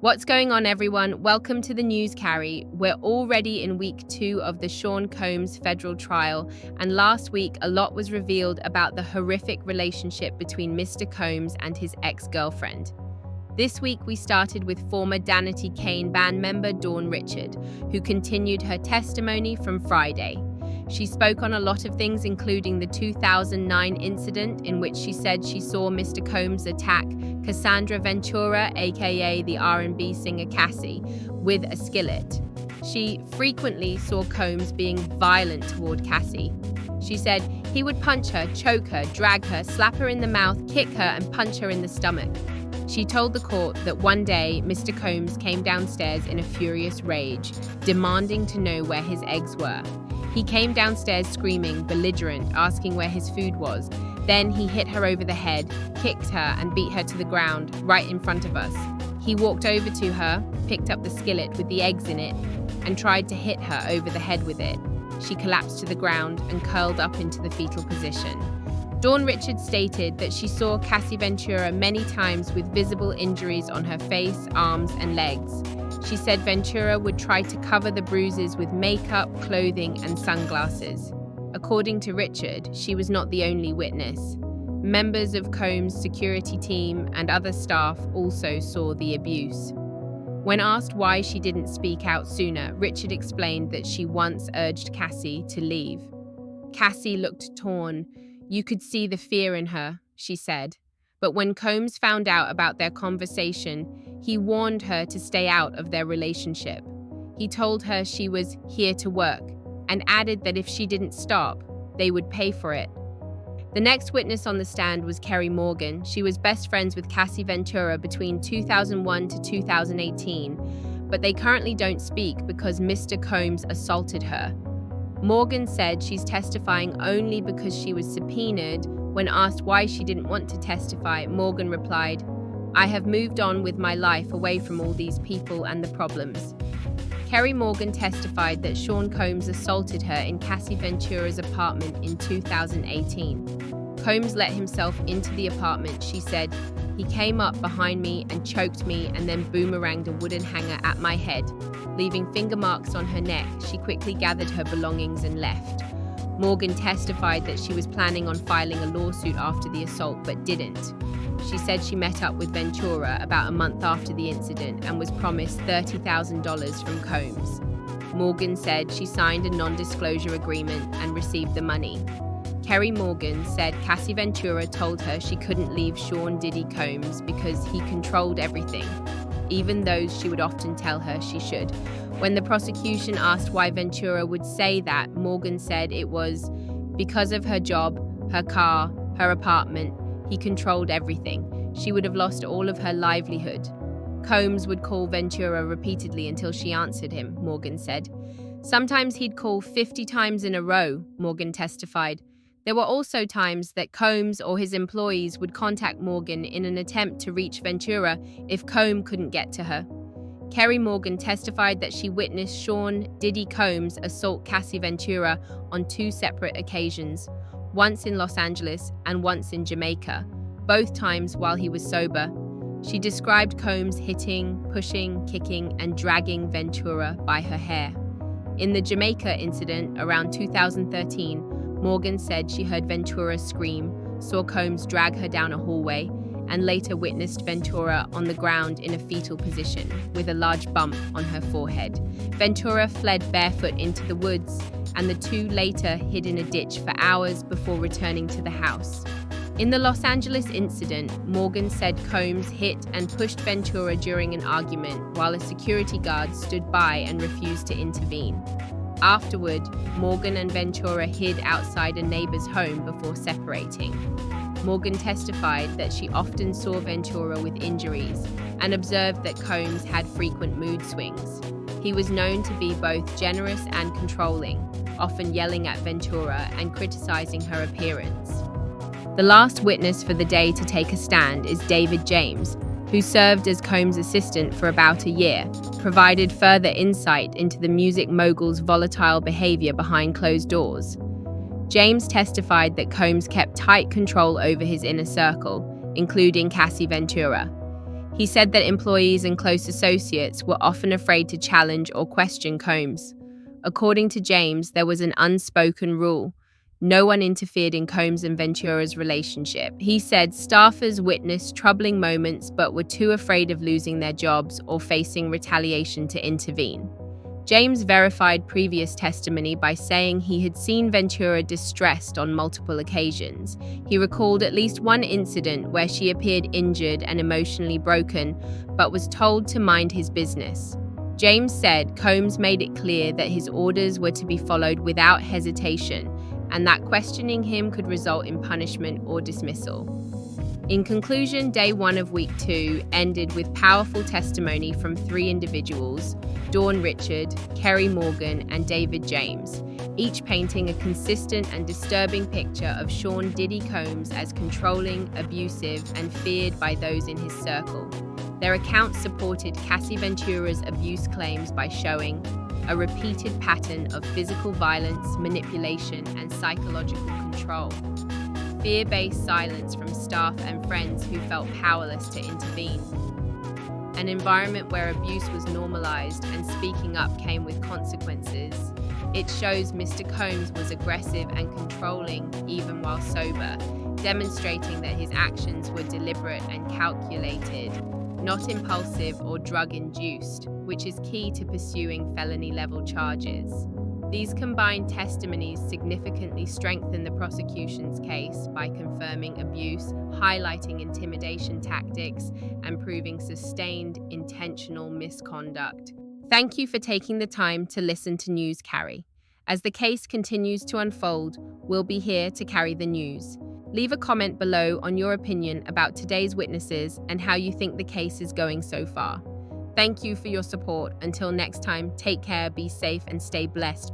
What's going on, everyone? Welcome to the news, Carrie. We're already in week 2 of the Sean Combs federal trial, and last week a lot was revealed about the horrific relationship between Mr. Combs and his ex-girlfriend. This week we started with former Danity Kane band member Dawn Richard, who continued her testimony from Friday. She spoke on a lot of things, including the 2009 incident in which she said she saw Mr. Combs attack Cassandra Ventura, aka the R&B singer Cassie, with a skillet. She frequently saw Combs being violent toward Cassie. She said he would punch her, choke her, drag her, slap her in the mouth, kick her, and punch her in the stomach. She told the court that one day Mr. Combs came downstairs in a furious rage, demanding to know where his eggs were. He came downstairs screaming, belligerent, asking where his food was. Then he hit her over the head, kicked her, and beat her to the ground, right in front of us. He walked over to her, picked up the skillet with the eggs in it, and tried to hit her over the head with it. She collapsed to the ground and curled up into the fetal position. Dawn Richard stated that she saw Cassie Ventura many times with visible injuries on her face, arms, and legs. She said Ventura would try to cover the bruises with makeup, clothing, and sunglasses. According to Richard, she was not the only witness. Members of Combs' security team and other staff also saw the abuse. When asked why she didn't speak out sooner, Richard explained that she once urged Cassie to leave. Cassie looked torn. You could see the fear in her, she said. But when Combs found out about their conversation, he warned her to stay out of their relationship. He told her she was here to work and added that if she didn't stop, they would pay for it. The next witness on the stand was Kerry Morgan. She was best friends with Cassie Ventura between 2001 to 2018, but they currently don't speak because Mr. Combs assaulted her. Morgan said she's testifying only because she was subpoenaed. When asked why she didn't want to testify, Morgan replied, "I have moved on with my life away from all these people and the problems." Kerry Morgan testified that Sean Combs assaulted her in Cassie Ventura's apartment in 2018. Combs let himself into the apartment, she said. He came up behind me and choked me and then boomeranged a wooden hanger at my head. Leaving finger marks on her neck, she quickly gathered her belongings and left. Morgan testified that she was planning on filing a lawsuit after the assault, but didn't. She said she met up with Ventura about a month after the incident and was promised $30,000 from Combs. Morgan said she signed a non-disclosure agreement and received the money. Kerry Morgan said Cassie Ventura told her she couldn't leave Sean Diddy Combs because he controlled everything, even though she would often tell her she should. When the prosecution asked why Ventura would say that, Morgan said it was because of her job, her car, her apartment. He controlled everything. She would have lost all of her livelihood. Combs would call Ventura repeatedly until she answered him, Morgan said. Sometimes he'd call 50 times in a row, Morgan testified. There were also times that Combs or his employees would contact Morgan in an attempt to reach Ventura if Combs couldn't get to her. Kerry Morgan testified that she witnessed Sean Diddy Combs assault Cassie Ventura on 2 separate occasions, once in Los Angeles and once in Jamaica, both times while he was sober. She described Combs hitting, pushing, kicking, and dragging Ventura by her hair. In the Jamaica incident around 2013, Morgan said she heard Ventura scream, saw Combs drag her down a hallway, and later witnessed Ventura on the ground in a fetal position with a large bump on her forehead. Ventura fled barefoot into the woods, and the two later hid in a ditch for hours before returning to the house. In the Los Angeles incident, Morgan said Combs hit and pushed Ventura during an argument while a security guard stood by and refused to intervene. Afterward, Morgan and Ventura hid outside a neighbor's home before separating. Morgan testified that she often saw Ventura with injuries and observed that Combs had frequent mood swings. He was known to be both generous and controlling, often yelling at Ventura and criticizing her appearance. The last witness for the day to take a stand is David James, who served as Combs' assistant for about a year, provided further insight into the music mogul's volatile behavior behind closed doors. James testified that Combs kept tight control over his inner circle, including Cassie Ventura. He said that employees and close associates were often afraid to challenge or question Combs. According to James, there was an unspoken rule. No one interfered in Combs and Ventura's relationship. He said staffers witnessed troubling moments but were too afraid of losing their jobs or facing retaliation to intervene. James verified previous testimony by saying he had seen Ventura distressed on multiple occasions. He recalled at least one incident where she appeared injured and emotionally broken, but was told to mind his business. James said Combs made it clear that his orders were to be followed without hesitation, and that questioning him could result in punishment or dismissal. In conclusion, day 1 of week 2 ended with powerful testimony from 3 individuals: Dawn Richard, Kerry Morgan, and David James, each painting a consistent and disturbing picture of Sean Diddy Combs as controlling, abusive, and feared by those in his circle. Their accounts supported Cassie Ventura's abuse claims by showing a repeated pattern of physical violence, manipulation, and psychological control. Fear-based silence from staff and friends who felt powerless to intervene. An environment where abuse was normalized and speaking up came with consequences. It shows Mr. Combs was aggressive and controlling even while sober, demonstrating that his actions were deliberate and calculated, not impulsive or drug-induced, which is key to pursuing felony-level charges. These combined testimonies significantly strengthen the prosecution's case by confirming abuse, highlighting intimidation tactics, and proving sustained, intentional misconduct. Thank you for taking the time to listen to News Carry. As the case continues to unfold, we'll be here to carry the news. Leave a comment below on your opinion about today's witnesses and how you think the case is going so far. Thank you for your support. Until next time, take care, be safe, and stay blessed.